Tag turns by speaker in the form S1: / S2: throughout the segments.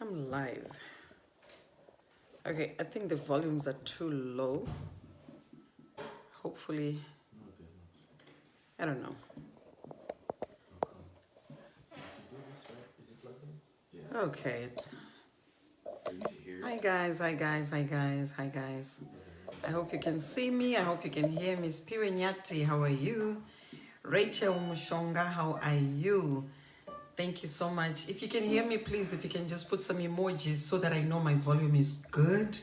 S1: I'm live. Okay, I think the volumes are too low. Hopefully, I don't know. Okay. Hi guys. I hope you can see me. I hope you can hear me. Spiwe Nyati, how are you? Rachel Mushonga, how are you? Thank you so much. If you can hear me, please, if you can just put some emojis so that I know my volume is good.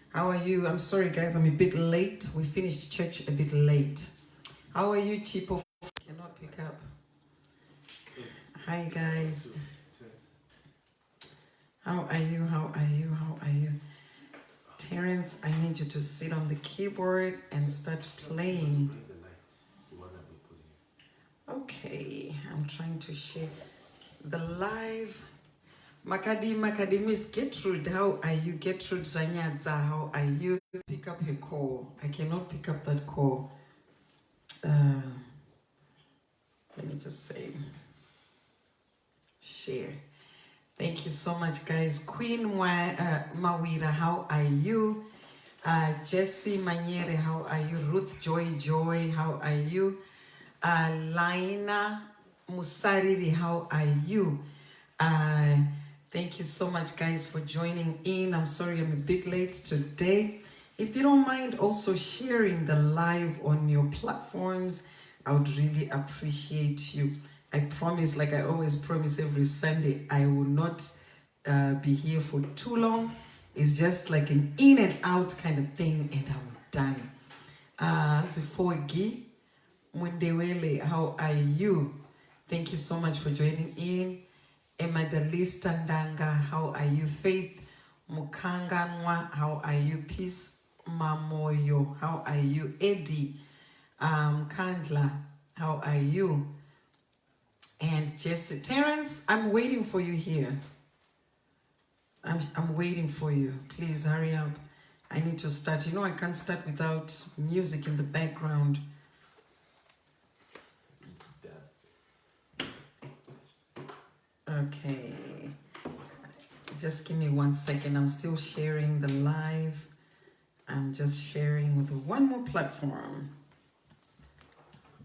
S1: How are you? I'm sorry, guys, I'm a bit late. We finished church a bit late. How are you, Chipo? Cannot pick up. Hi, guys. How are you? Terrence, I need you to sit on the keyboard and start playing. Okay, I'm trying to share the live. Makadi, Miss Gertrude, how are you? Gertrude Zanyadza, how are you? Pick up your call. I cannot pick up that call. Let me just say, share. Thank you so much, guys. Queen Mawira, how are you? Jessie Maniere, how are you? Ruth Joy, how are you? Laina Musariri, how are you? Thank you so much, guys, for joining in. I'm sorry I'm a bit late today. If you don't mind also sharing the live on your platforms, I would really appreciate you. I promise, like I always promise every Sunday, I will not be here for too long. It's just like an in and out kind of thing, and I'm done. Zifogi Mundewele, how are you? Thank you so much for joining in. Emadalista Ndanga, how are you? Faith Mukanganwa, how are you? Peace Mamoyo, how are you? Eddie Kandla, how are you? And Jesse Terrence, I'm waiting for you here. I'm waiting for you. Please hurry up. I need to start. You know I can't start without music in the background. Okay. Just give me 1 second. I'm still sharing the live. I'm just sharing with one more platform.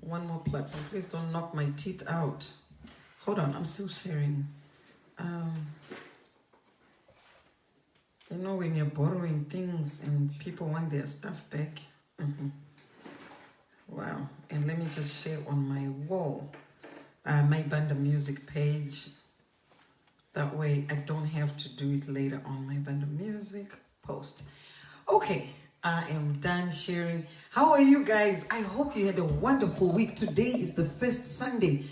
S1: One more platform. Please don't knock my teeth out. Hold on, I'm still sharing. You know when you're borrowing things and people want their stuff back. Wow. And let me just share on my wall. My BANDA music page. That way I don't have to do it later on my BANDA music post. Okay, I am done sharing. How are you guys? I hope you had a wonderful week. Today is the first Sunday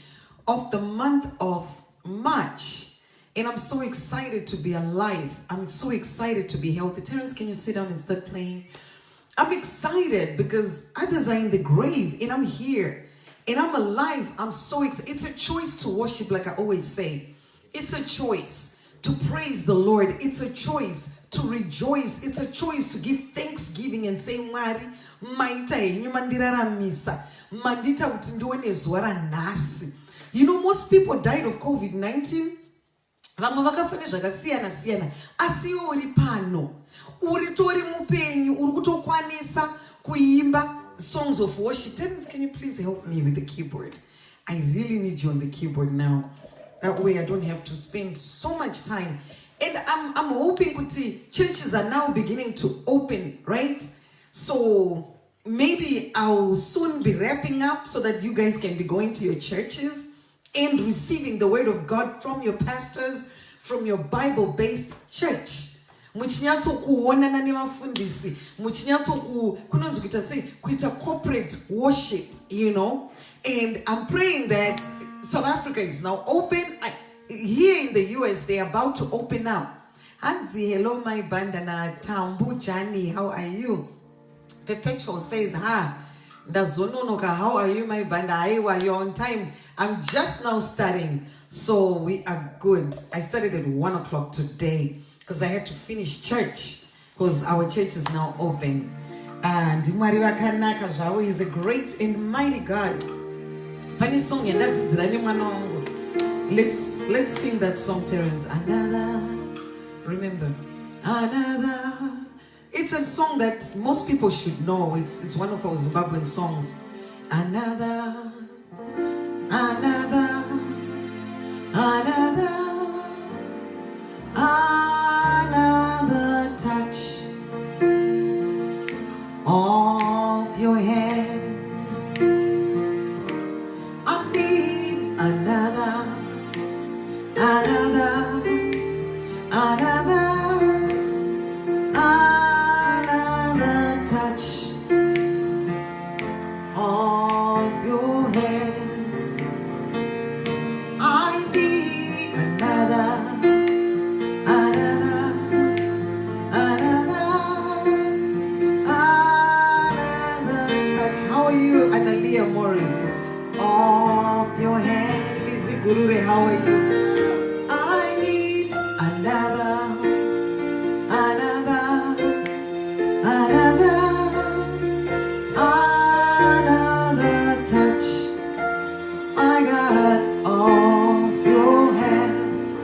S1: of the month of March. And I'm so excited to be alive. I'm so excited to be healthy. Terrence, can you sit down and start playing? I'm excited because others are in the grave and I'm here. And I'm alive. I'm so excited. It's a choice to worship, like I always say. It's a choice to praise the Lord. It's a choice to rejoice. It's a choice to give thanksgiving and say, Mari, maita yenyu mandiraramisa. Mandita utindione zwara nasi. You know, most people died of COVID-19. Vamwe vakafane zvakasiyana siyana. Asi uri pano. Uri tori mupenyu. Uri kutokwanisa kuimba songs of worship. Terrence, can you please help me with the keyboard? I really need you on the keyboard now. That way I don't have to spend so much time. And I'm hoping that churches are now beginning to open, right? So maybe I'll soon be wrapping up so that you guys can be going to your churches and receiving the word of God from your pastors, from your Bible-based church. Muchinyatso kuonana nevafundisi, muchinyatso kunonzi kuita corporate worship, you know. And I'm praying that South Africa is now open. Here in the US, they're about to open up. Hansi, hello, my bandana. Tambu Jani, how are you? Perpetual says, Ndazononoka, how are you, my banda? You're on time. I'm just now starting. So we are good. I started at 1 o'clock today because I had to finish church because our church is now open. And Mariwa Kanaka Jawa is a great and mighty God. Pani song yandadzidzira nemwana wangu Let's sing that song, Terence. Another. Remember, another. It's a song that most people should know. It's one of our Zimbabwean songs. Another, another, another, another touch of your hand. I need another, another, another, another touch of your hand. I need another, another, another touch. How are you, Analia Morris? Of your hand. Lizzie Gurure, how are you? I need another, another, another, another touch. I got of your hand.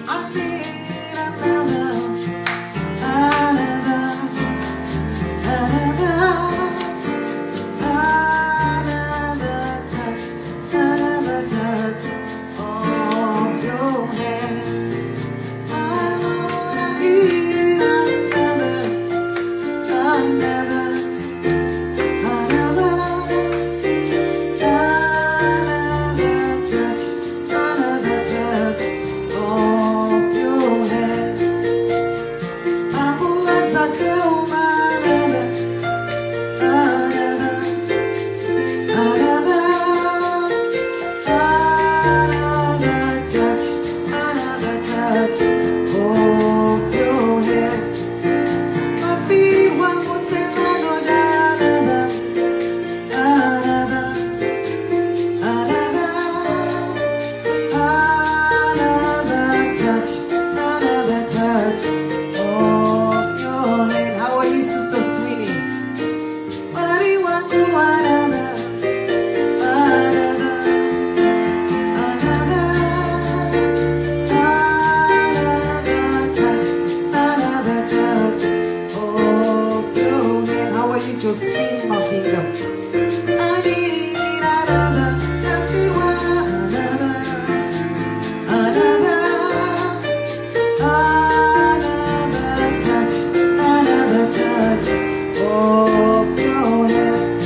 S1: I need another, another, another, another touch of your hand. I Lord, I need another, another, another, another touch of your hand. I'm always a girl, another, another, another, another touch of your hand. My feet want to say another, another, another, another touch of your hand. How are you, Sister Sweeney? What do you want to another, another, another, another touch of your hand. How are you, Josephine, my finger? I need another, everyone, another, another, another touch of your hand.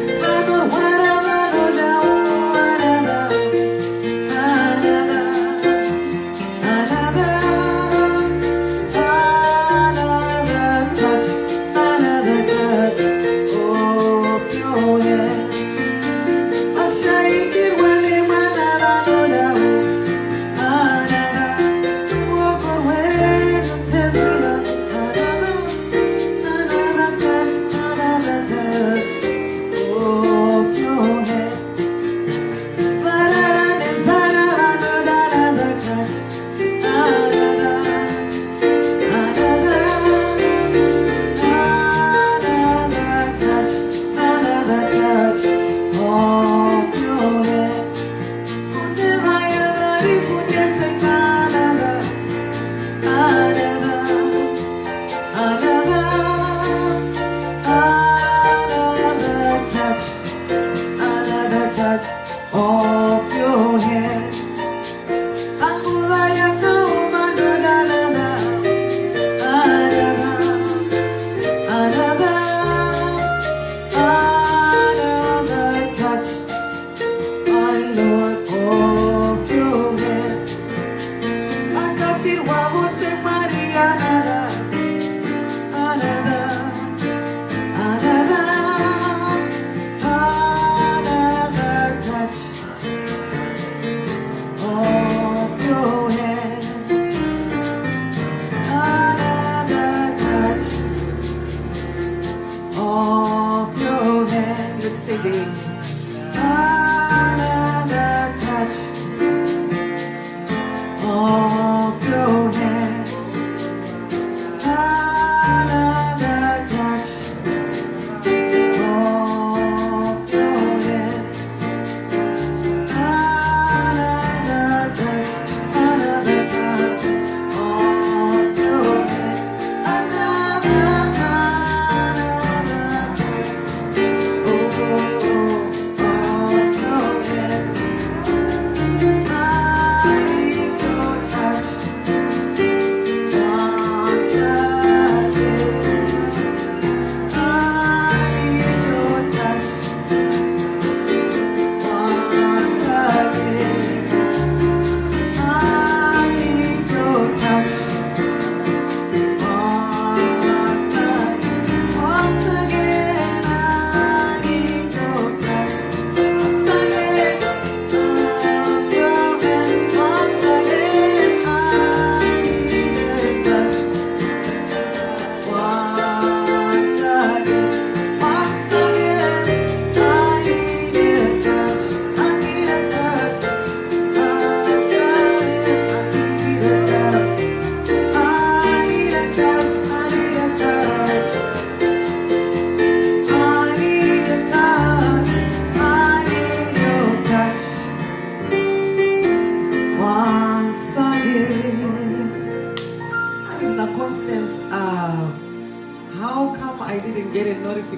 S1: I know whatever, no doubt, another, another, another touch of your hand. I shake it when they want another, walk away to tell me another touch of your hand. But another touch, another touch of your hand. Never ever forget another, another, another touch of your hand. Another, another touch, my Lord, of your hand. I can feel what was in Maria, another, another touch of your hand. Another touch of your hand. Let's stay there. Another touch of your hand. Another touch of your hand.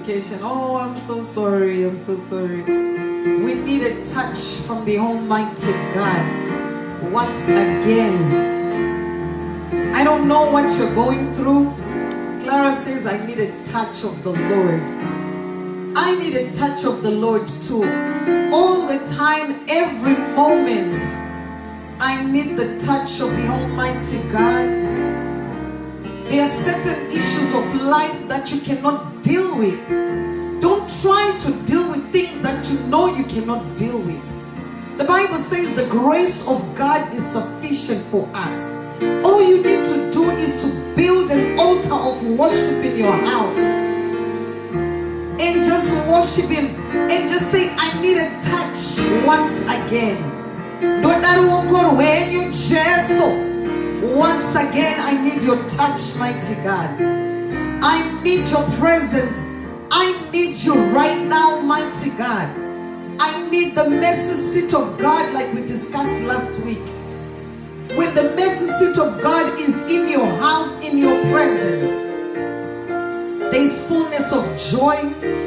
S1: notification. Oh, I'm so sorry. I'm so sorry. We need a touch from the Almighty God once again. I don't know what you're going through. Clara says, I need a touch of the Lord. I need a touch of the Lord too. All the time, every moment, I need the touch of the Almighty God. There are certain issues of life that you cannot deal with. Don't try to deal with things that you know you cannot deal with. The Bible says the grace of God is sufficient for us. All you need to do is to build an altar of worship in your house and just worship Him and just say, I need a touch once again. Once again, I need your touch, mighty God. I need your presence. I need you right now, mighty God. I need the mercy seat of God like we discussed last week. When the mercy seat of God is in your house, in your presence, there is fullness of joy.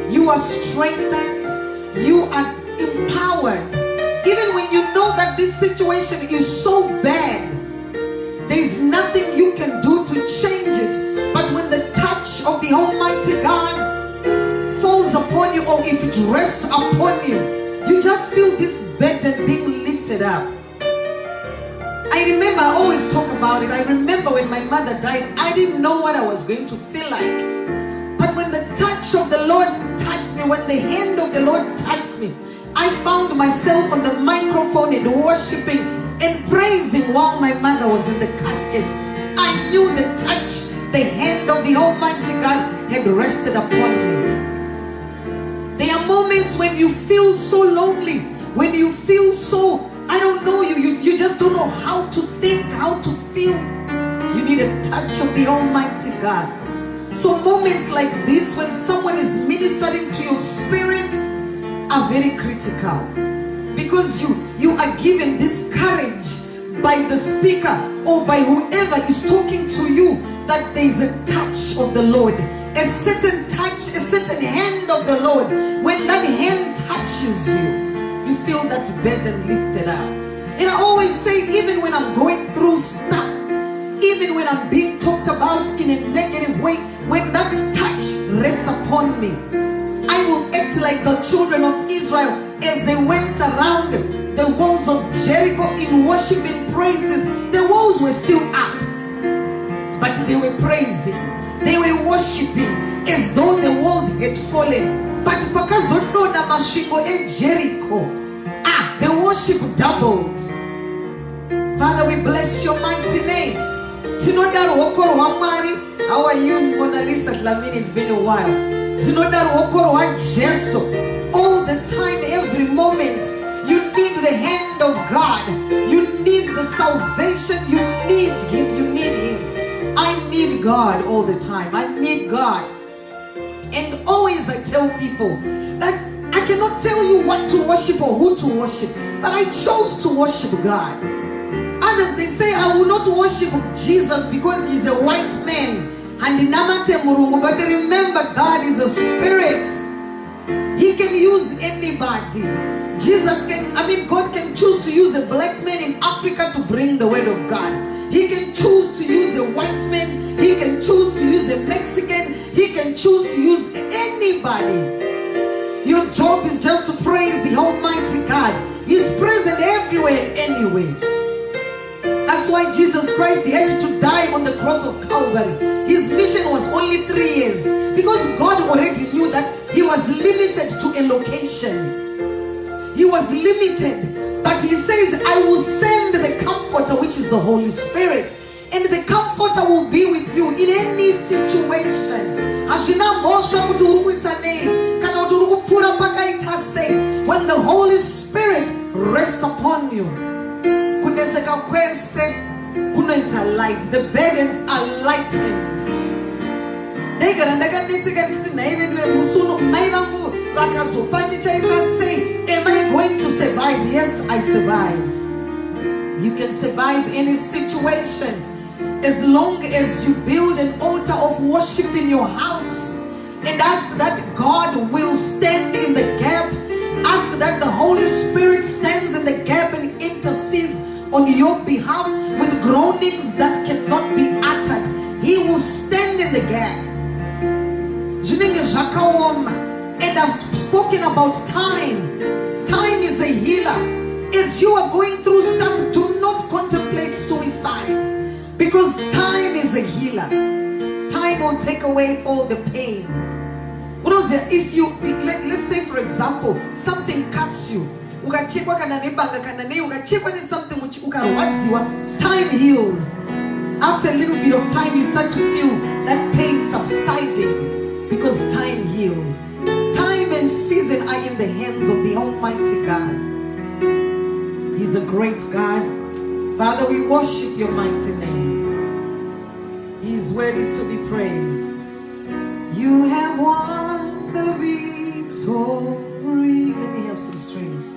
S1: You are strengthened. You are empowered. Even when you know that this situation is so bad, there is nothing you can do to change it. But when the touch of the Almighty God falls upon you, or if it rests upon you, you just feel this burden being lifted up. I remember, I always talk about it. I remember when my mother died, I didn't know what I was going to feel like. But when the touch of the Lord touched me, when the hand of the Lord touched me, I found myself on the microphone and worshiping and praising while my mother was in the casket. I knew the touch, the hand of the Almighty God had rested upon me. There are moments when you feel so lonely, when you feel so, I don't know, you just don't know how to think, how to feel. You need a touch of the Almighty God. So moments like this, when someone is ministering to your spirit, are very critical. Because you are given this courage by the speaker or by whoever is talking to you, that there is a touch of the Lord, a certain touch, a certain hand of the Lord. When that hand touches you, you feel that burden lifted up. And I always say, even when I'm going through stuff, even when I'm being talked about in a negative way, when that touch rests upon me, I will act like the children of Israel as they went around the walls of Jericho in worship and praises. The walls were still up, but they were praising, they were worshiping as though the walls had fallen. But because Zodona Mashingo and Jericho, the worship doubled. Father, we bless your mighty name. How are you, Mona Lisa Lamini? It's been a while. All the time, every moment, you need the hand of God. You need the salvation. You need Him. You need Him. I need God all the time. I need God. And always I tell people that I cannot tell you what to worship or who to worship, but I chose to worship God. Others, they say, I will not worship Jesus because He's a white man. But remember, God is a spirit. He can use anybody. God can choose to use a black man in Africa to bring the word of God. He can choose to use a white man. He can choose to use a Mexican. He can choose to use anybody. Your job is just to praise the Almighty God. He's present everywhere, anyway. That's why Jesus Christ had to die on the cross of Calvary. His mission was only 3 years, because God already knew that He was limited to a location. He was limited, but He says, I will send the Comforter, which is the Holy Spirit, and the Comforter will be with you in any situation. When the Holy Spirit rests upon you, the burdens are lightened. Say, am I going to survive? Yes, I survived. You can survive any situation as long as you build an altar of worship in your house. and ask that God will stand in the gap. Ask that the Holy Spirit stands in the gap and intercedes on your behalf with groanings that cannot be uttered. He will stand in the gap. And I've spoken about time. Time is a healer. As you are going through stuff, do not contemplate suicide, because time is a healer. Time won't take away all the pain. If you, let's say for example, something cuts you, time heals. After a little bit of time, you start to feel that pain subsiding, because time heals. Time and season are in the hands of the Almighty God. He's a great God. Father, we worship your mighty name. He is worthy to be praised. You have won the victory. Let me have some strings.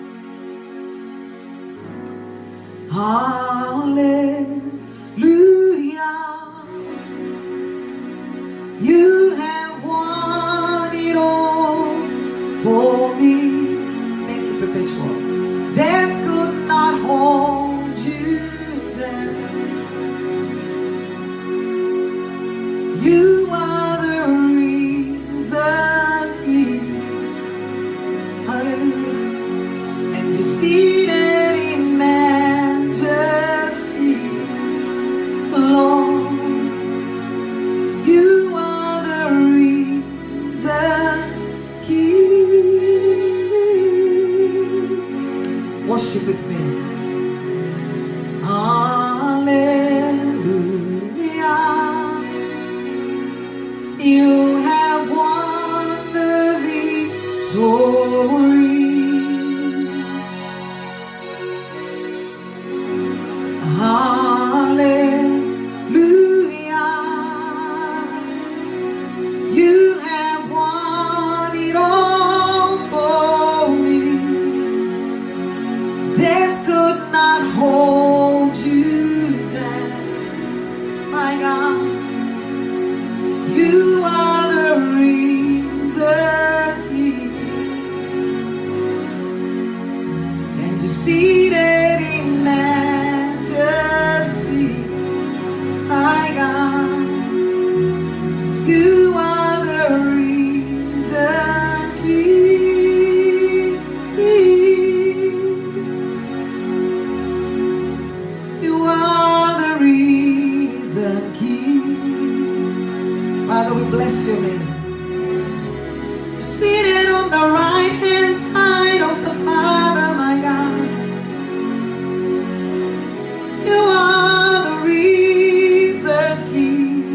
S1: Hallelujah. You have won it all for me. Thank you, Perpetual. Death could not hold you down. You are the risen King. Hallelujah. And you're seated in majesty, Lord. You are the risen King. Worship with me. Hallelujah. You have won the victory. Hallelujah. You have won it all for me. Death could not hold you down, my God. You are the risen King, and you're seated in majesty, my God. You are the risen King. You are the risen King. Father, we bless your name. You're seated on the right hand side of the Father, my God. You are the risen King.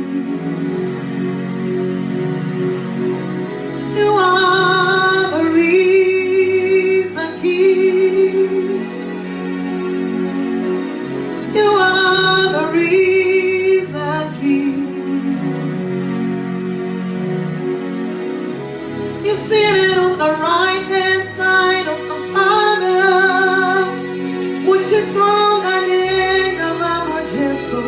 S1: You are the risen King. You are the risen King. You're seated on the right hand side of the Father. Uchitonga nenga mama Jesu.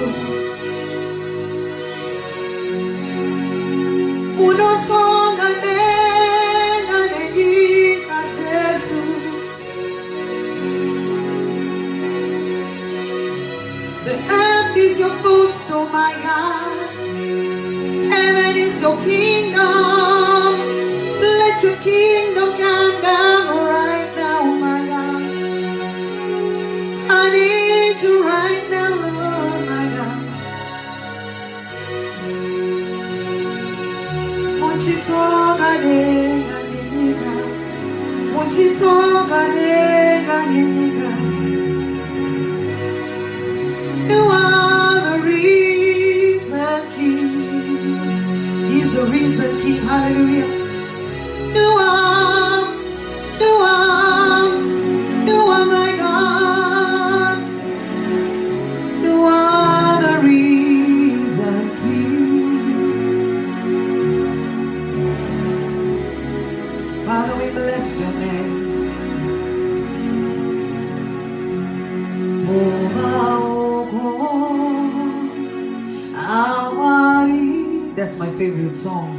S1: Unotonga nenga nengika Jesu. The earth is your footstool, my God. Heaven is your kingdom. Let your kingdom come down right now, my God. I need you right now, Lord, my God. Muchitoga nenga nenika. Muchitoga nenga nenika. You are the risen King. He's the risen King. Hallelujah. You are my God. You are the risen King. Father, we bless your name. That's my favorite song.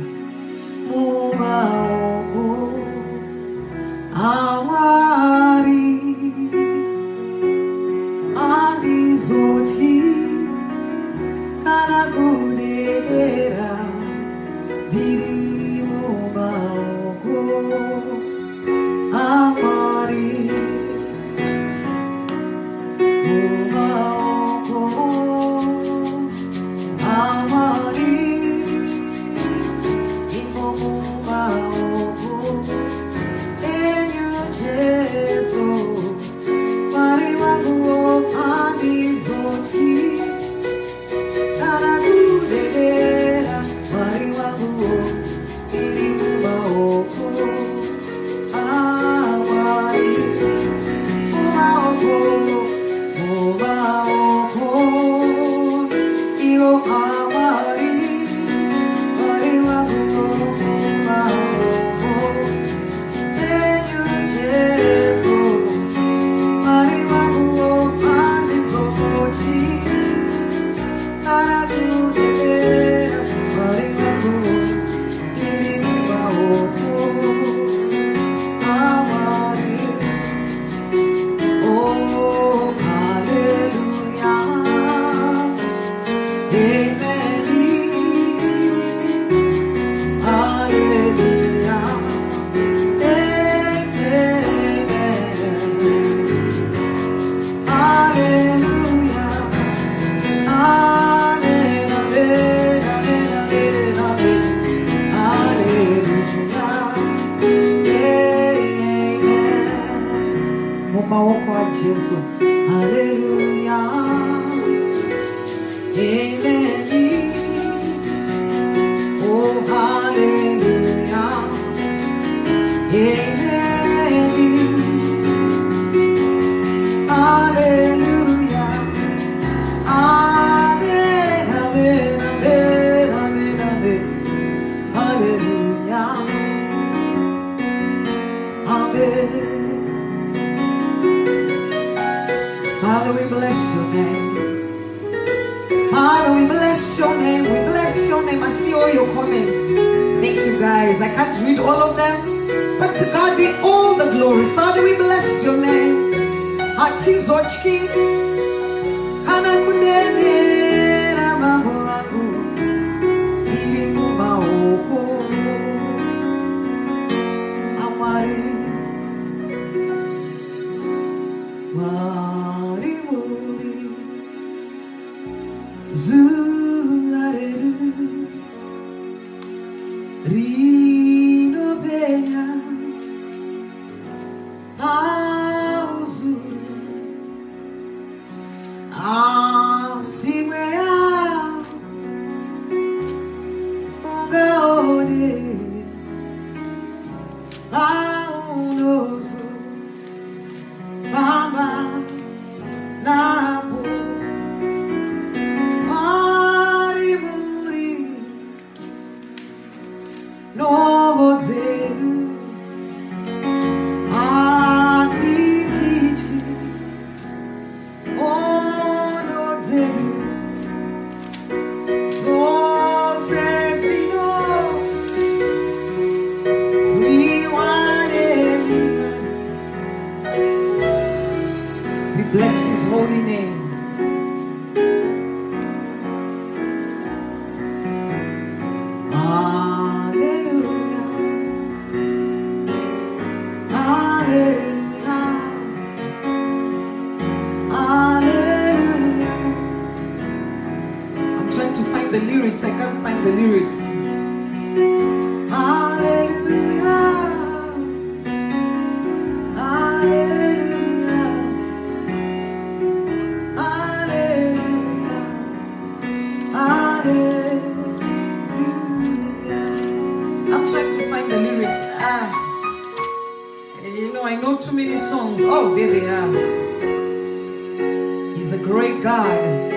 S1: Father, we bless your name. Father, we bless your name. We bless your name. I see all your comments. Thank you, guys. I can't read all of them, but to God be all the glory. Father, we bless your name. Hatizochki, kana kunenera mambo wangu, tirimu maoko, amari. Zuareru Rino Benya Pauzu Asimea Ongaone Paunozo Fama Napo bless his holy name. Hallelujah. Hallelujah. Hallelujah. I'm trying to find the lyrics. I can't find the lyrics. Hallelujah. Hallelujah. I'm trying to find the lyrics. I know too many songs. Oh, there they are. He's a great God.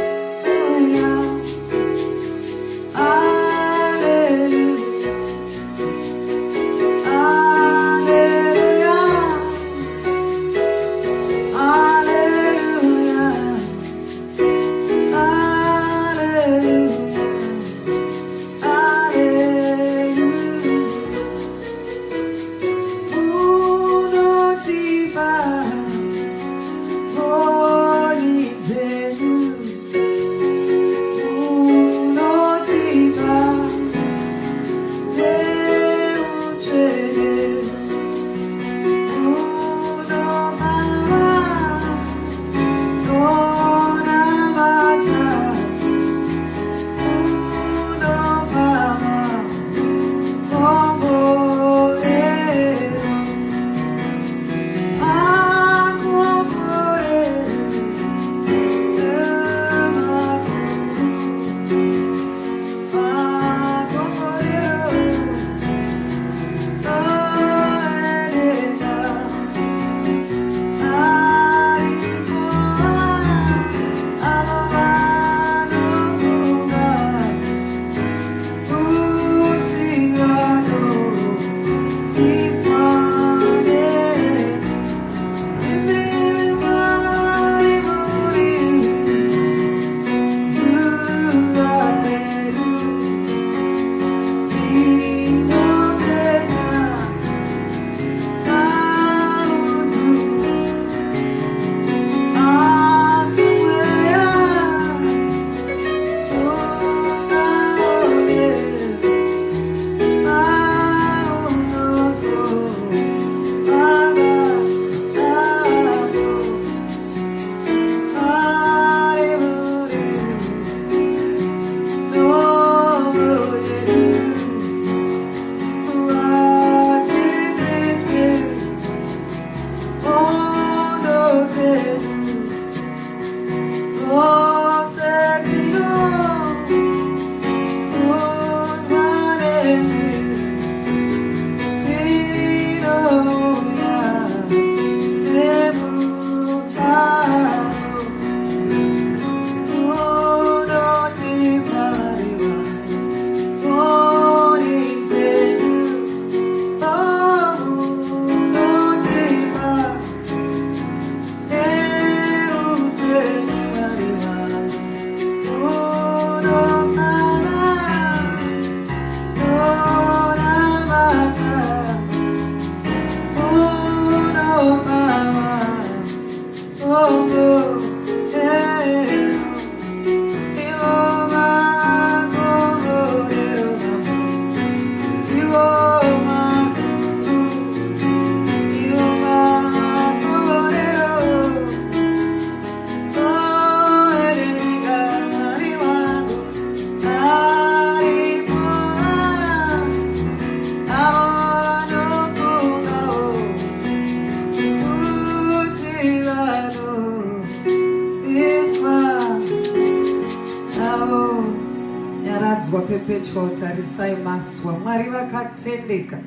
S1: maswa perpetual tarisai maswa Mwari vakatendeka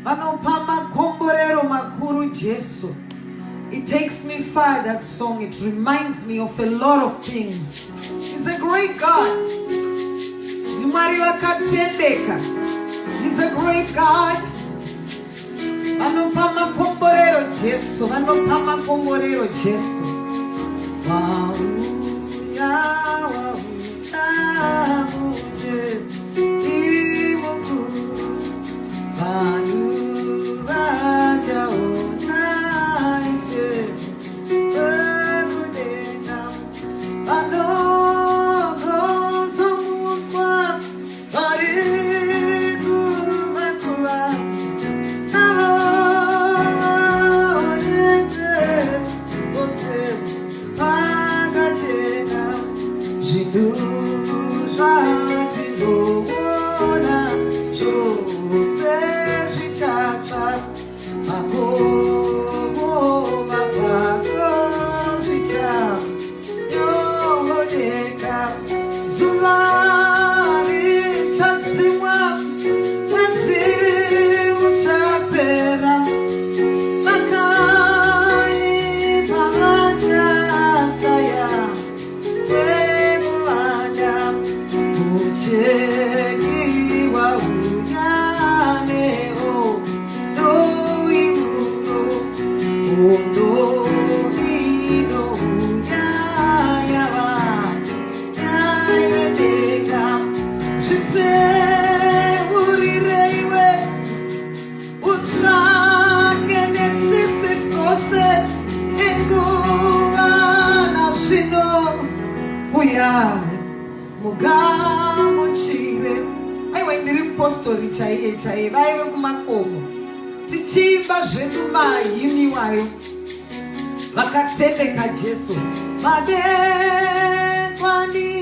S1: vanopa makomborero makuru Jesu. It takes me far, that song. It reminds me of a lot of things. He's a great God. Mwari vakatendeka. He's a great God. Vanopa makomborero Jesu. Vanopa makomborero Jesu. Wow, yeah, wow. Vaive kumakomo tichimba zvedu mahimi wayo vakatendeka Jesu. Madekwani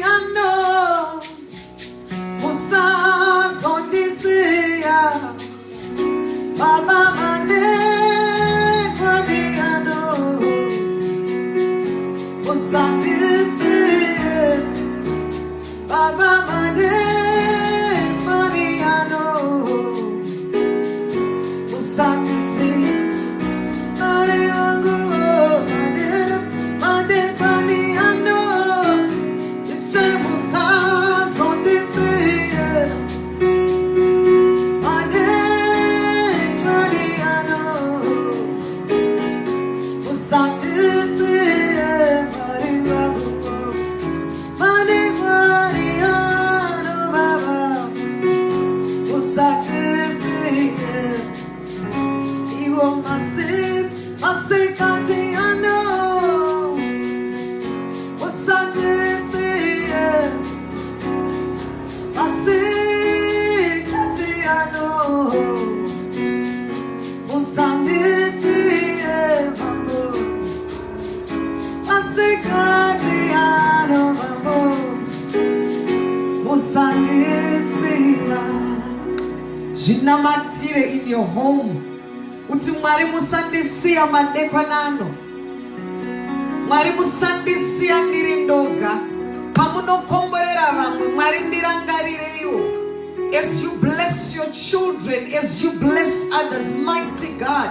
S1: ano musazondisiya Baba, madekwani ano musazondisiya Baba, Matire in your home. Uti Mwari musandisiya madekwanano. Mwari musandisiya ndirindoga. Pamunokomborera vamwe Mwari ndirangarireyo. As you bless your children, as you bless others, mighty God,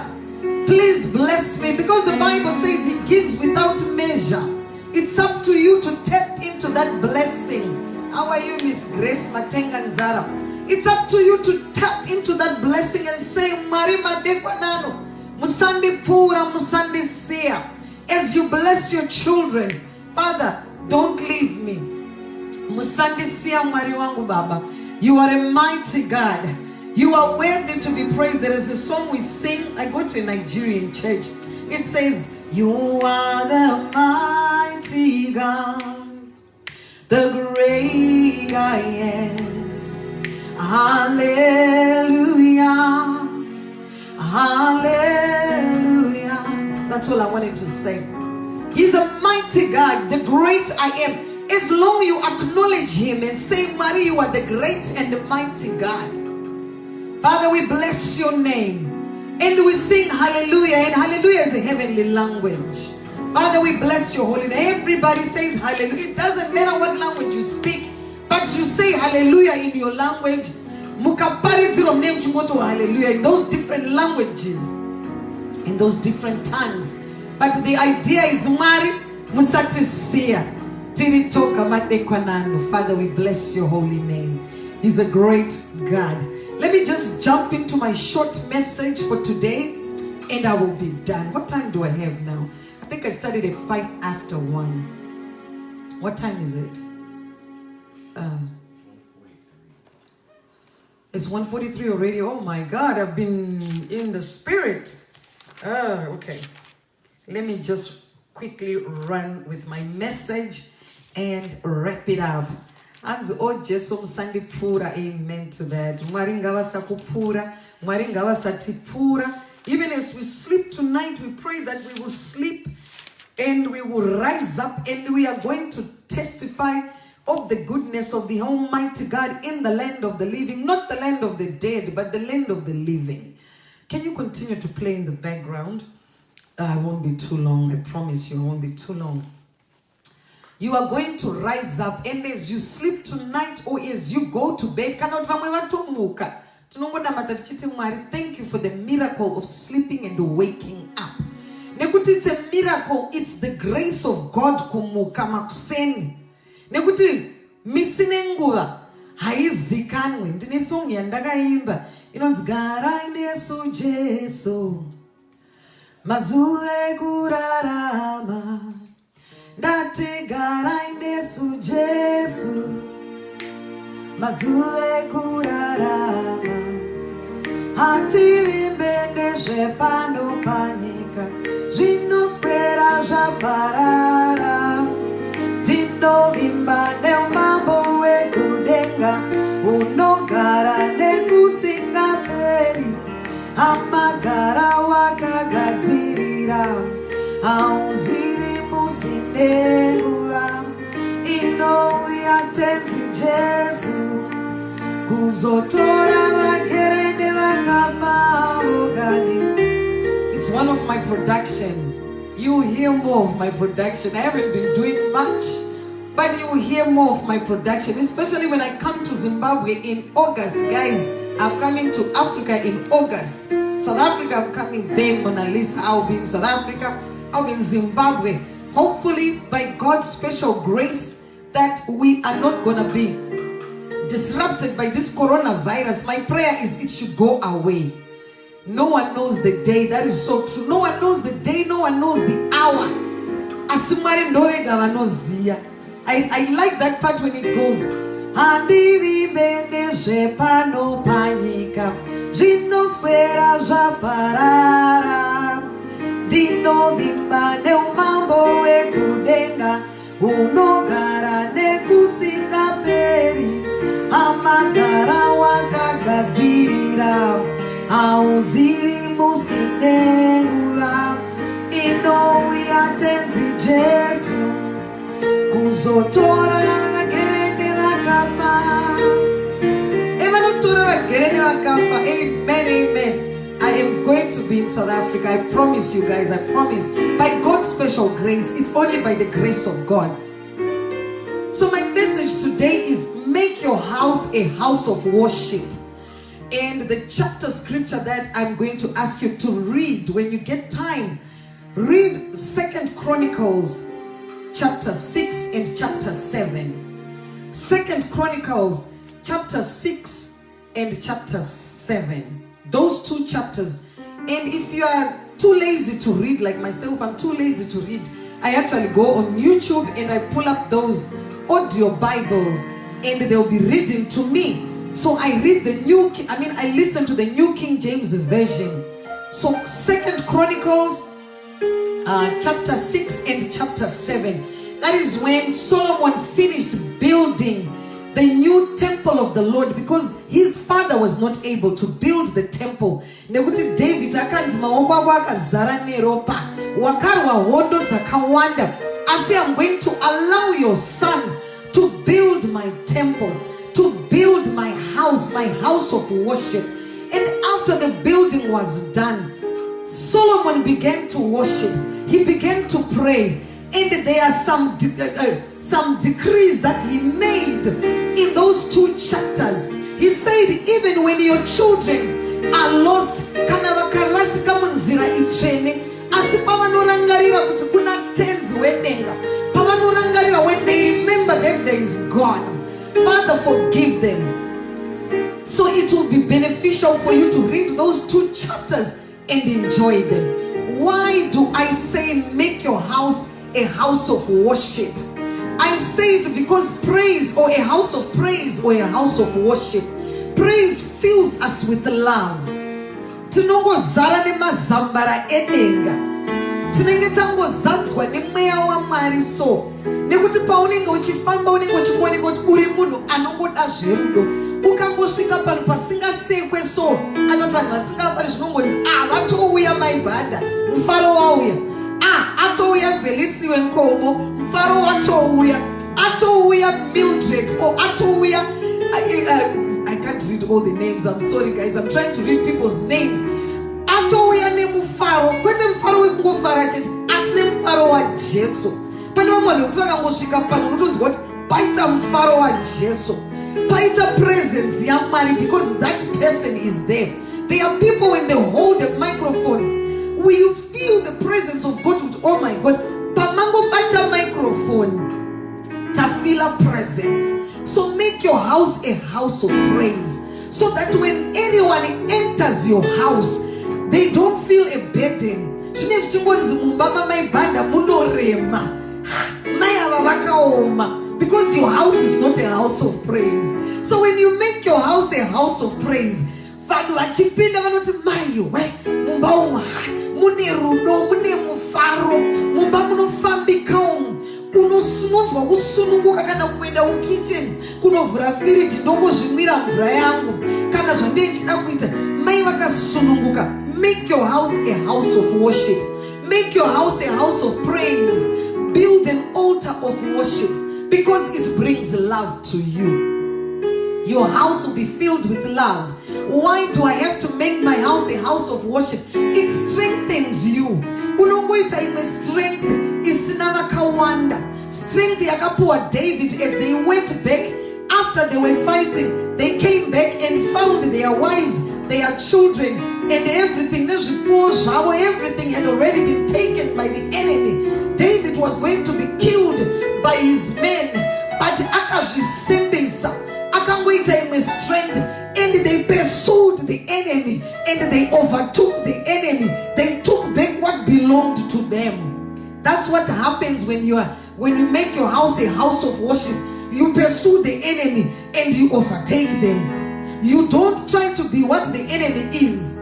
S1: please bless me, because the Bible says He gives without measure. It's up to you to tap into that blessing. How are you, Miss Grace Matenga Nzara? It's up to you to tap into that blessing and say, Marima Dekwanano, Musandi Pura, Musandi Sia. As you bless your children, Father, don't leave me. Musandi Sia Mariwangu Baba. You are a mighty God. You are worthy to be praised. There is a song we sing. I go to a Nigerian church. It says, you are the mighty God, the great I am. Hallelujah, hallelujah. That's all I wanted to say. He's a mighty God, the great I am. As long as you acknowledge Him and say, Mary, you are the great and the mighty God. Father, we bless your name. And we sing hallelujah. And hallelujah is a heavenly language. Father, we bless your holy name. Everybody says hallelujah. It doesn't matter what language you speak, but but you say hallelujah in your language. Mukaparidziro mune chimoto hallelujah in those different languages, in those different tongues. But the idea is Mari musatisiya tiri toka madekwanano. Father, we bless your holy name. He's a great God. Let me just jump into my short message for today and I will be done. What time do I have now? I think I started at 5 after 1. What time is it? It's 1:43 already. Oh my God, I've been in the spirit. Okay. Let me just quickly run with my message and wrap it up. Amen to that. Even as we sleep tonight, we pray that we will sleep and we will rise up and we are going to testify of the goodness of the Almighty God in the land of the living, not the land of the dead, but the land of the living. Can you continue to play in the background? I won't be too long. I promise you, I won't be too long. You are going to rise up, and as you sleep tonight or as you go to bed, thank you for the miracle of sleeping and waking up. It's a miracle. It's the grace of God kumuka makuseni. Nekuti misinengula haizikanwe. Ndine song yandakaimba inonzi gara inesu Jesu mazue kurarama ndati gara inesu Jesu mazue kurarama hati vimbende jepano panyika zvinospera zvaparara tindo vimbane umambo wekudenga unogara nekusingaperi amagara wakagadzirira hauzivi musinengura inouya tenzi Jesu kuzotora vagere nevakafa ogani. It's one of my production. You will hear more of my production. I haven't been doing much, but you will hear more of my production, especially when I come to Zimbabwe in August. Guys, I'm coming to Africa in August. South Africa, I'm coming there. Mona Lisa, I'll be in South Africa. I'll be in Zimbabwe. Hopefully, by God's special grace, that we are not going to be disrupted by this coronavirus. My prayer is it should go away. No one knows the day. That is so true. No one knows the day. No one knows the hour. I like that part when it goes Zvinoswera zvaparara ndinovimba neumambo wekudenga unogara nekusingaperi amagara wakagadzirira hauzivi musinengura inouya tenzi Jesu kuzotora vagere nevakafa. Amen, amen. I am going to be in South Africa. I promise you guys, I promise. By God's special grace, it's only by the grace of God. So my message today is make your house a house of worship. And the chapter scripture that I'm going to ask you to read when you get time, read 2 Chronicles chapter 6 and chapter 7. 2 Chronicles chapter 6 and chapter 7. Those two chapters. And if you are too lazy to read like myself, I'm too lazy to read, I actually go on YouTube and I pull up those audio Bibles and they'll be reading to me. So I read the I listen to the New King James Version. So 2 Chronicles chapter 6 and chapter 7. That is when Solomon finished building the new temple of the Lord, because his father was not able to build the temple. Nekuti David akanzi maoko ako akazara neropa wakarwa hondo dzakawanda, asi I'm going to allow your son to build my temple, to build my house of worship. And after the building was done, Solomon began to worship. He began to pray. And there are some
S2: some decrees that he made in those 2 chapters. He said, even when your children are lost, kana vakarasika munzira ichene, asi pavanorangarira kuti kuna tenzi wedenga, pavanorangarira when they remember that there is God, Father, forgive them. So it will be beneficial for you to read those 2 chapters and enjoy them. Why do I say make your house a house of worship? I say it because praise, or a house of praise, or a house of worship, praise fills us with love. Tinongozara nemazambara edenga, tinenge tangozadzwa nemweya waMwari. So nekuti paunenge uchifamba unenge uchikuoneka kuti uri munhu anongoda zverudo, ukangosvika panhu pasingasekwe, so kana kuti vanhu vasingafari zvinongonzi vatouya maibhanda, mufaro wauya, atouya Velisi wenkomo, mufaro watouya, atouya Mildred, or atouya I can't read all the names, I'm sorry guys, I'm trying to read people's names. Atouya nemufaro, kwete mufaro wekungofara chete, asi nemufaro waJesu. Pane vamwe vanhu kuti vakangosvika pano unotonzwa kuti paita mufaro waJesu, paita presence yaMwari, because that person is there. There are people when they hold a microphone, we feel the presence of God with, oh my God, pamango bata microphone, tafila presence. So make your house a house of praise, so that when anyone enters your house, they don't feel a burden. Because your house is not a house of praise. So when you make your house a house of praise, unosununzwa kusununguka kana kuenda ukitchen kunovhura firiji ndongozvimwira mvura yangu kana zvandichida kuita. Mai vakasununguka, make your house a house of worship, make your house a house of praise, build an altar of worship, because it brings love to you. Your house will be filled with love. Why do I have to make my house a house of worship? It strengthens you. Unongoita ime strength isina vakawanda. Strength yakapuwa David as they went back after they were fighting. They came back and found their wives, their children, and everything. Everything had already been taken by the enemy. David was going to be killed by his men, but akazvisembesa, akangoita ime strength, and they pursued the enemy and they overtook the enemy. They took back what belonged to them. That's what happens when you make your house a house of worship. You pursue the enemy and you overtake them. You don't try to be what the enemy is.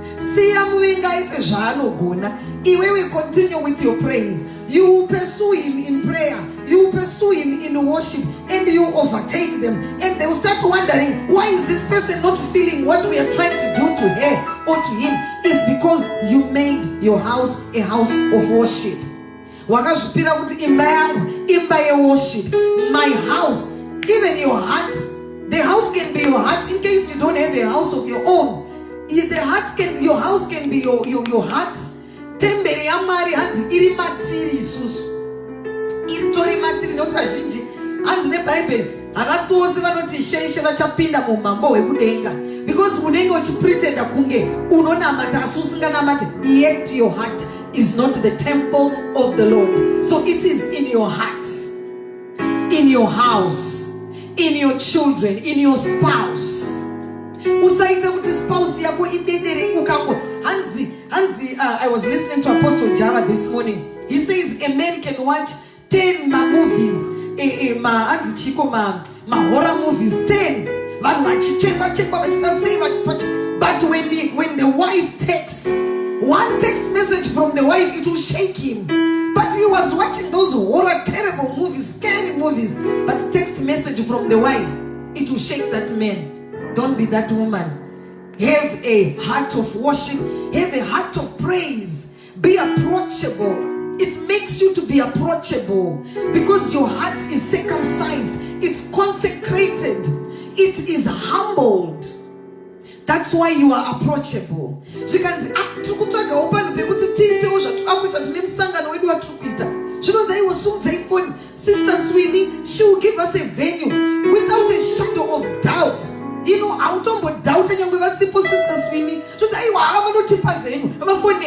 S2: Iwe will continue with your praise. You will pursue him in prayer. You will pursue him in worship, and you overtake them. And they will start wondering, why is this person not feeling what we are trying to do to her or to him? It's because you made your house a house of worship. Wakazvipira kuti imba yangu imba yeworship. My house, even your heart. The house can be your heart in case you don't have a house of your own. Your house can be your heart. Temberi yamari hanzi iri matiri isusu. Iri tori matiri nokuti vazhinji hanzi neBhaibheri havasiwose vanoti sheshe vachapinda mumambo wekudenga, because unenge uchipretenda kunge unonamata asi usinganamate, yet your heart is not the temple of the Lord. So it is in your heart, in your house, in your children, in your spouse. Usaita kuti spouse yako idedere ukango hanzi I was listening to Apostle Java this morning. He says a man can watch 10 movies, horror movies, 10. But when the wife texts, one text message from the wife, it will shake him. But he was watching those horror, terrible movies, scary movies. But text message from the wife, it will shake that man. Don't be that woman. Have a heart of worship. Have a heart of praise. Be approachable. It makes you to be approachable because your heart is circumcised. It's consecrated. It is humbled. That's why you are approachable. She can say, "Trukutsvaga upani pekuti tiitewo zvatirakuita tine musangano wedu watirikuita. Zvinonzi iwo sumudza ifoni Sister Sweeney, she will give us a venue without a shadow of doubt. You know, autombo doubt and you're simple Sister Sweeney. So that you are going to tip a venue. I'm a phone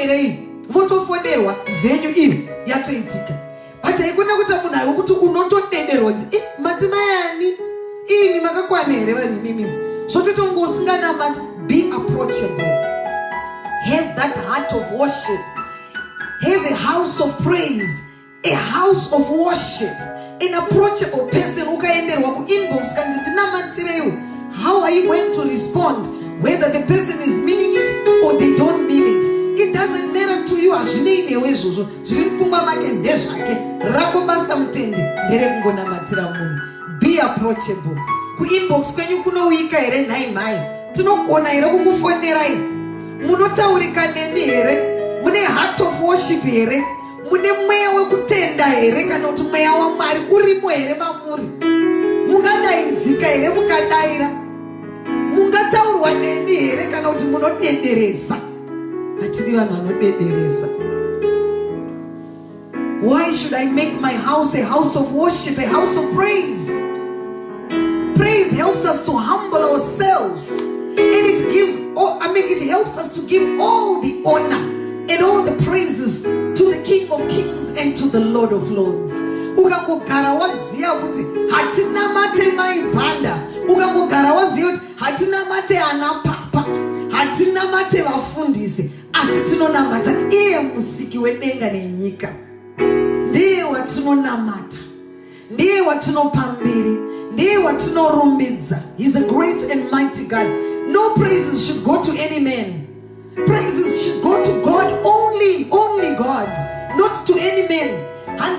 S2: voto fonerwa venue in yatoitika. But I go na kutamuna ukuthi unototenderwa matimayani ini makakwanere vanhu mimi. So titongosingana mati, be approachable. Have that heart of worship. Have a house of praise, a house of worship, an approachable person who can inbox. How are you going to respond? Whether the person is meaning it or they don't mean it, it doesn't matter to you. Be approachable. Ku inbox kwenyu kuno wika ere nai mai. Tinokona ere kukufonera ine. Munotaurika nemi ere. Mune heart of worship here. Mune mweya wekutenda here. Kana kuti mweya wa Mwari urimo here mamuri. Mungadainzika here mukadaira. Mungataurwa nemi here kana kuti munodenderesa. Atiri vanhu vanodenderesa. Why should I make my house a house of worship, a house of praise? Praise helps us to humble ourselves. And it helps us to give all the honor and all the praises to the King of Kings and to the Lord of Lords. Ukangogara waziya kuti hatina mate mai banda. Ukangogara waziya kuti hatina mate anapapa. Hatina mate vafundisi. Asi tinonamata iye musiki wedenga nenyika. Ndiye watinonamata. Ndiye watinopambiri. Ndiye watinorumbidza. He's a great and mighty God. No praises should go to any man. Praises should go to God only God, not to any man. I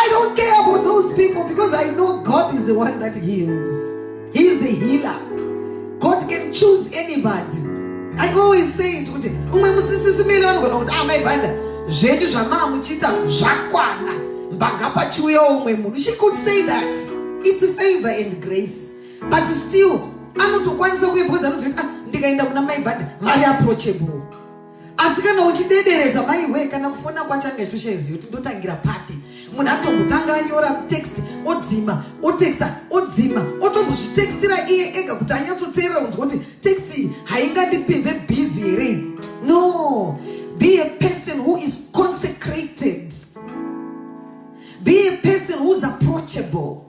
S2: don't care about those people because I know God is the one that heals. He is the healer. God can choose anybody. I always say it. She could say that. It's a favor and grace. But still, very approachable. Asikana uchidedereza maiwe kana kufona kwachange tushezi kuti ndotangira papi. Munhu atongotanga anyora text odzima, otexta, odzima, otombozvitextira iye ega kuti anyatsoteerera unzwa kuti text haingandipinze busy here. No, be a person who is consecrated. Be a person who's approachable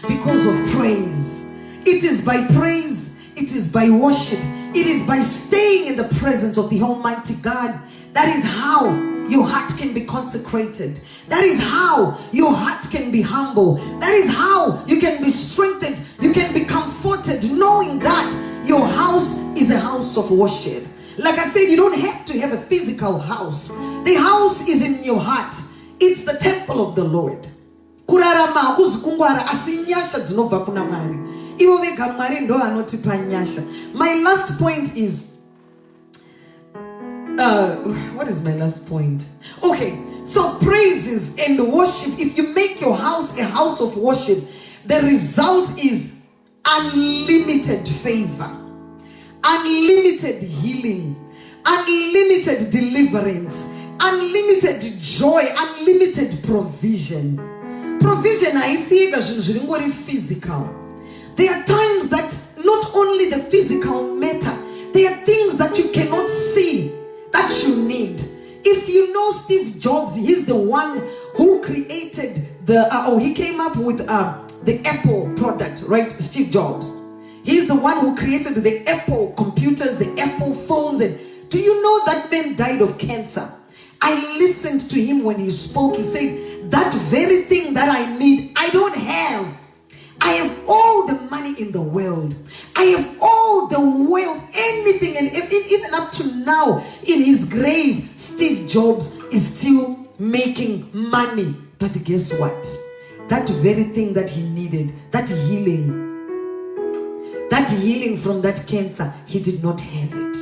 S2: because of praise. It is by praise, it is by worship, it is by staying in the presence of the Almighty God. That is how your heart can be consecrated. That is how your heart can be humble. That is how you can be strengthened. You can be comforted knowing that your house is a house of worship. Like I said, you don't have to have a physical house. The house is in your heart. It's the temple of the Lord. Kurarama kuzikungwara asinyasha dzinobva kuna Mwari. Ivo vega Mwari ndo anotipa nyasha. My last point is what is my last point? Okay, so praises and worship. If you make your house a house of worship, the result is unlimited favor, unlimited healing, unlimited deliverance, unlimited joy, unlimited provision. Provision, I see it physical. There are times that not only the physical matter, there are things that you cannot see that you need. If you know Steve Jobs, he's the one who created he came up with the Apple product, right? Steve Jobs. He's the one who created the Apple computers, the Apple phones. And do you know that man died of cancer? I listened to him when he spoke. He said, that very thing that I need, I don't have. I have all the money in the world. I have all the wealth, anything, and even up to now in his grave, Steve Jobs is still making money. But guess what? That very thing that he needed, that healing from that cancer, he did not have it.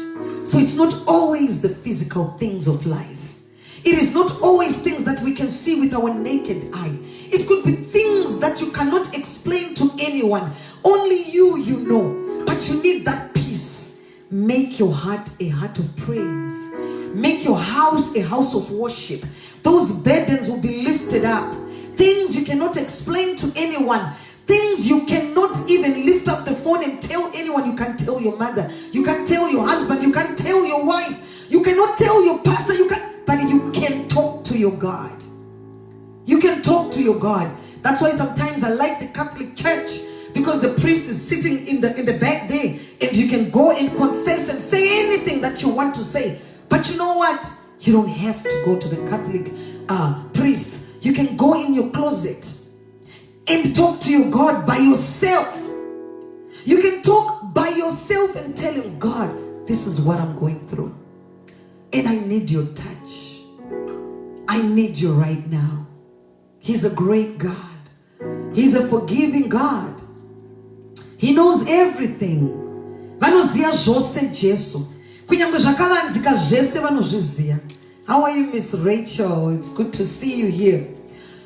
S2: So it's not always the physical things of life. It is not always things that we can see with our naked eye. It could be things that you cannot explain to anyone. Only you know. But you need that peace. Make your heart a heart of praise. Make your house a house of worship. Those burdens will be lifted up. Things you cannot explain to anyone. Things you cannot even lift up the phone and tell anyone. You can't tell your mother. You can't tell your husband. You can't tell your wife. You cannot tell your pastor. But you can talk to your God. You can talk to your God. That's why sometimes I like the Catholic Church, because the priest is sitting in the back there, and you can go and confess and say anything that you want to say. But you know what? You don't have to go to the Catholic priest. You can go in your closet and talk to your God by yourself. You can talk by yourself and tell him, God, this is what I'm going through, and I need your touch. I need you right now. He's a great God. He's a forgiving God. He knows everything. Vanoziya zvose Jesu. Kunyange zvakavanzika zvese vanozviziya. How are you, Miss Rachel? It's good to see you here.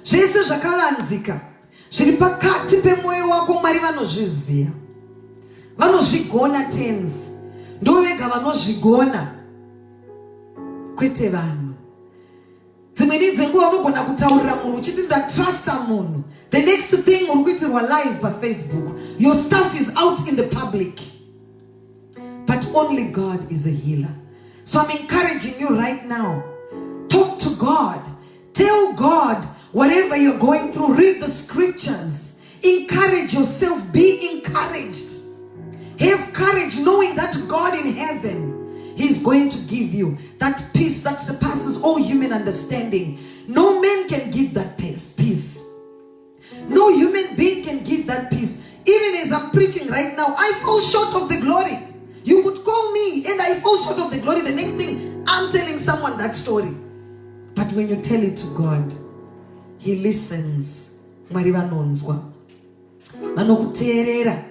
S2: Zvese zvakavanzika zviri pakati pemwoyo wako Mwari vanozviziya. Vanozvigona tenzi. Ndovega vanozvigona. Kwete vanhu. Dzimweni dzenguva unogona kutaurira munhu uchiti ndatrasta munhu. The next thing uri kuitirwa live pa Facebook. Your stuff is out in the public. But only God is a healer. So I'm encouraging you right now. Talk to God. Tell God whatever you're going through. Read the scriptures. Encourage yourself. Be encouraged. Have courage knowing that God in heaven, He's going to give you that peace that surpasses all human understanding. No man can give that peace. No human being can give that peace. Even as I'm preaching right now, I fall short of the glory. You could call me and I fall short of the glory. The next thing, I'm telling someone that story. But when you tell it to God, He listens. Marivanonzwa. Vanokuteerera.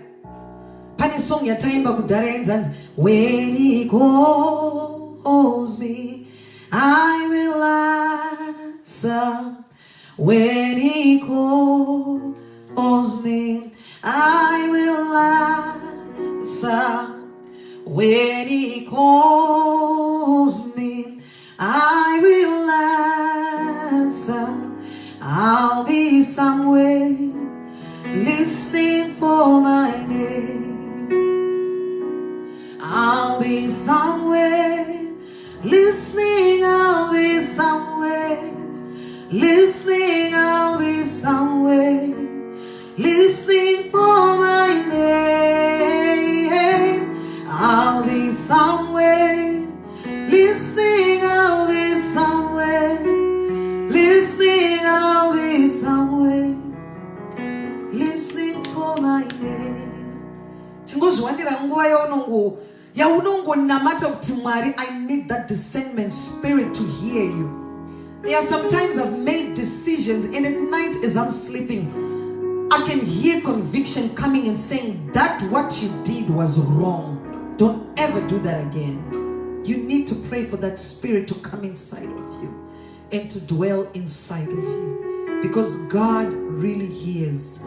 S2: Pane song yataimba kudhara yenzanzi, when He calls me, I will answer. When He calls me, I will answer. When He calls me, I will answer. I'll be somewhere listening for my name. I'll be somewhere listening. I'll be somewhere listening. I'll be somewhere listening for my name. I'll be somewhere listening. I'll be somewhere listening. I'll be somewhere listening for my name. Chingozviwanira nguva yaunongonamata kuti Mwari, I need that discernment spirit to hear you. There are sometimes I've made decisions, and at night as I'm sleeping, I can hear conviction coming and saying that what you did was wrong. Don't ever do that again. You need to pray for that spirit to come inside of you and to dwell inside of you, because God really hears.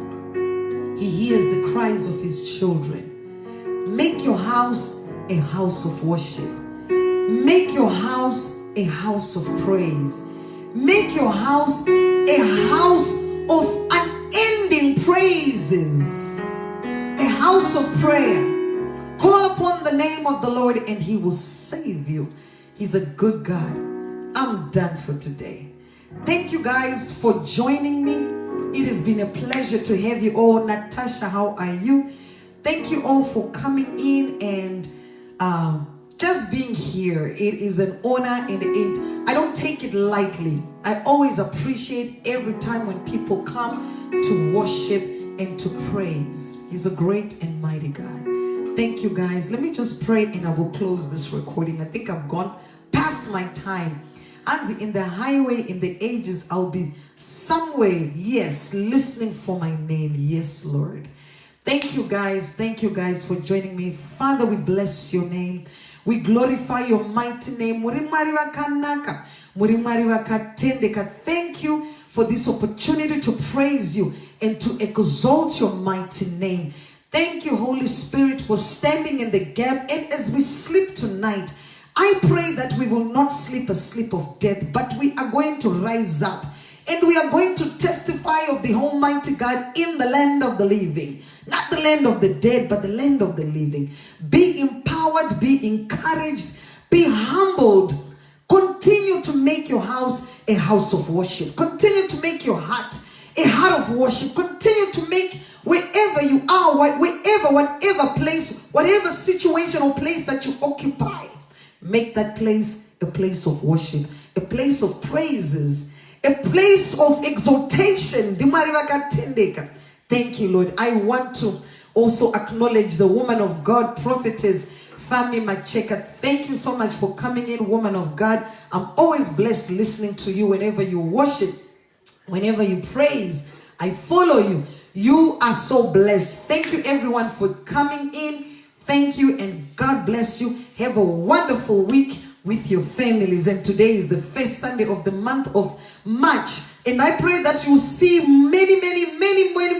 S2: He hears the cries of His children. Make your house a house of worship. Make your house a house of praise. Make your house a house of unending praises. A house of prayer. Call upon the name of the Lord and He will save you. He's a good God. I'm done for today. Thank you guys for joining me. It has been a pleasure to have you all. Natasha, how are you? Thank you all for coming in and just being here. It is an honor, and I don't take it lightly. I always appreciate every time when people come to worship and to praise. He's a great and mighty God. Thank you guys. Let me just pray and I will close this recording. I think I've gone past my time. And in the highway, in the ages, I'll be somewhere, yes, listening for my name. Yes, Lord. Thank you guys. Thank you guys for joining me. Father, we bless your name. We glorify your mighty name. Thank you for this opportunity to praise you and to exalt your mighty name. Thank you, Holy Spirit, for standing in the gap. And as we sleep tonight, I pray that we will not sleep a sleep of death, but we are going to rise up. And we are going to testify of the Almighty God in the land of the living. Not the land of the dead, but the land of the living. Be empowered, be encouraged, be humbled. Continue to make your house a house of worship. Continue to make your heart a heart of worship. Continue to make wherever you are, whatever place, whatever situation or place that you occupy, make that place a place of worship, a place of praises, a place of exaltation. Thank you, Lord. I want to also acknowledge the woman of God, prophetess Fami Macheka. Thank you so much for coming in, woman of God. I'm always blessed listening to you whenever you worship, whenever you praise. I follow you. You are so blessed. Thank you, everyone, for coming in. Thank you, and God bless you. Have a wonderful week with your families. And today is the first Sunday of the month of March. And I pray that you see many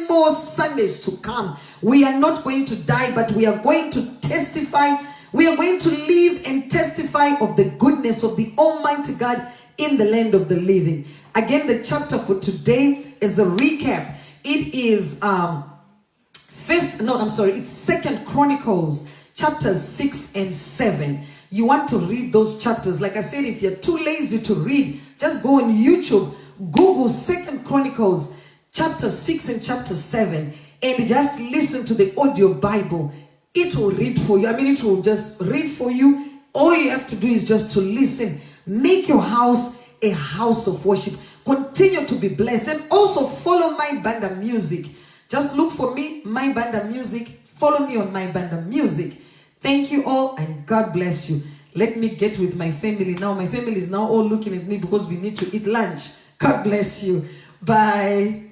S2: more Sundays to come. We are not going to die, but we are going to testify. We are going to live and testify of the goodness of the Almighty God in the land of the living. Again, the chapter for today is a recap. It is it's 2 Chronicles chapters 6 and 7. You want to read those chapters. Like I said, if you're too lazy to read, just go on YouTube, Google 2 Chronicles chapter 6 and chapter 7, and just listen to the audio Bible. It will read for you. It will just read for you. All you have to do is just to listen. Make your house a house of worship. Continue to be blessed. And also follow my BANDA music. Just look for me, my BANDA music. Follow me on my BANDA music. Thank you all, and God bless you. Let me get with my family now. My family is now all looking at me because we need to eat lunch. God bless you. Bye.